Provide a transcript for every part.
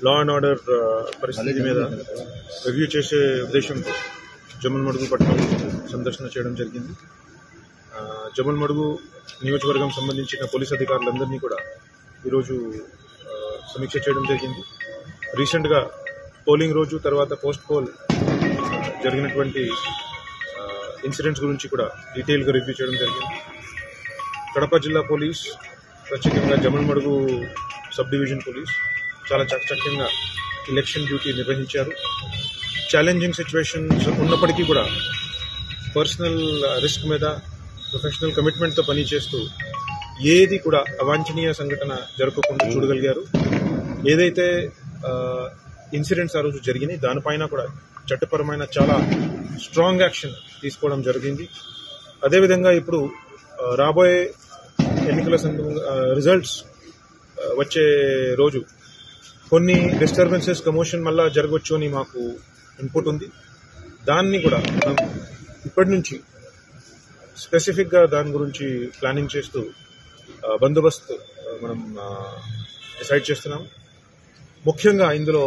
Law and order పరిస్థితి మీద review చేసే ఉద్దేశంతో జమ్మలమడుగు పట్టణం సందర్శన చేయడం జరిగింది. జమ్మలమడుగు నియోజకవర్గం సంబంధించిన పోలీస్ అధికారులందరినీ కూడా ఈరోజు సమీక్ష చేయడం జరిగింది. రీసెంట్గా పోలింగ్ రోజు తర్వాత పోస్ట్ పోల్ జరిగినటువంటి ఇన్సిడెంట్స్ గురించి కూడా డీటెయిల్గా రివ్యూ చేయడం జరిగింది. కడప జిల్లా పోలీస్, ప్రత్యేకంగా జమ్మలమడుగు సబ్ డివిజన్ పోలీస్ చాలా చక్కచక్యంగా ఎలక్షన్ డ్యూటీ నిర్వహించారు. ఛాలెంజింగ్ సిచ్యువేషన్స్ ఉన్నప్పటికీ కూడా పర్సనల్ రిస్క్ మీద ప్రొఫెషనల్ కమిట్మెంట్తో పనిచేస్తూ ఏది కూడా అవాంఛనీయ సంఘటన జరగకుండా చూడగలిగారు. ఏదైతే ఇన్సిడెంట్స్ ఆ రోజు జరిగినాయి దానిపైన కూడా చట్టపరమైన చాలా స్ట్రాంగ్ యాక్షన్ తీసుకోవడం జరిగింది. అదేవిధంగా ఇప్పుడు రాబోయే ఎన్నికల రిజల్ట్స్ వచ్చే రోజు కొన్ని డిస్టర్బెన్సెస్ కమోషన్ మళ్ళా జరగవచ్చు అని మాకు ఇన్పుట్ ఉంది. దాన్ని కూడా మనం ఇప్పటి నుంచి స్పెసిఫిక్గా దాని గురించి ప్లానింగ్ చేస్తూ బందోబస్తు మనం డిసైడ్ చేస్తున్నాం. ముఖ్యంగా ఇందులో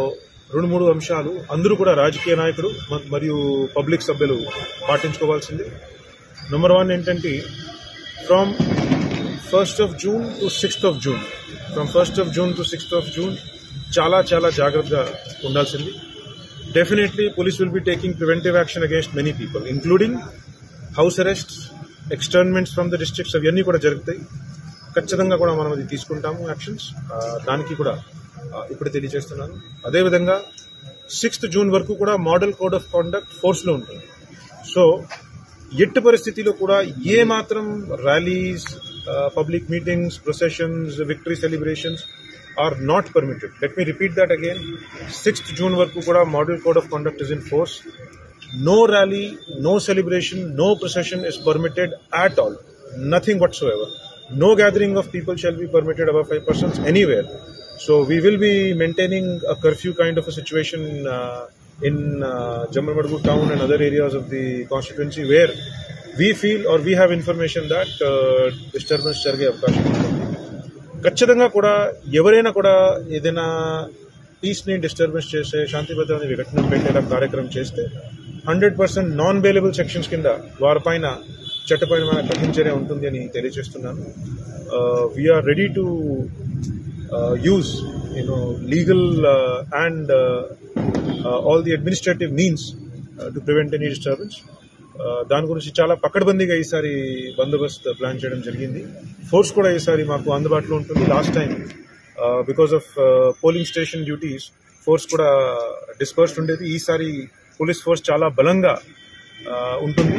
2-3 అంశాలు అందరూ కూడా రాజకీయ నాయకులు మరియు పబ్లిక్ సభ్యులు పాటించుకోవాల్సింది. నెంబర్ 1 ఏంటంటే from 1st of June to 6th of June, from 1st of June to 6th of June చాలా జాగ్రత్తగా ఉండాల్సింది. Definitely police will be taking preventive action against many people, including house arrests, ఎక్స్టర్న్మెంట్స్ from the districts, అవన్నీ కూడా జరుగుతాయి. ఖచ్చితంగా కూడా మనం అది తీసుకుంటాము యాక్షన్స్. దానికి కూడా ఇప్పుడు తెలియజేస్తున్నాను. అదేవిధంగా 6th June వరకు కూడా మోడల్ కోడ్ ఆఫ్ కాండక్ట్ ఫోర్స్లో ఉంటుంది. సో ఎట్టి పరిస్థితిలో కూడా ఏ మాత్రం rallies, public meetings, processions, victory celebrations are not permitted. Let me repeat that again. 6th June వరకు కూడా model code of conduct is in force. No rally, no celebration, no procession is permitted at all. Nothing whatsoever. No gathering of people shall be permitted above 5 persons anywhere. So we will be maintaining a curfew kind of a situation in Jammalmadu town and other areas of the constituency where we feel or we have information that disturbance జరిగే అవకాశం ఉంది. ఖచ్చితంగా కూడా ఎవరైనా కూడా ఏదైనా పీస్ని disturbance చేసే, శాంతి భద్రతని విఘటన పెట్టేలా కార్యక్రమం చేస్తే 100% నాన్ బెయిలబుల్ సెక్షన్స్ కింద వారిపైన చట్టపరమైన కఠిన చర్య ఉంటుంది అని తెలియజేస్తున్నాను. We are ready to use legal and all the administrative means to prevent any disturbance. దాని గురించి చాలా పకడ్బందీగా ఈసారి బందోబస్తు ప్లాన్ చేయడం జరిగింది. ఫోర్స్ కూడా ఈసారి మాకు అందుబాటులో ఉంటుంది. Last time because of polling station duties force కూడా డిస్పర్స్డ్ ఉండేది. ఈసారి పోలీస్ ఫోర్స్ చాలా బలంగా ఉంటుంది.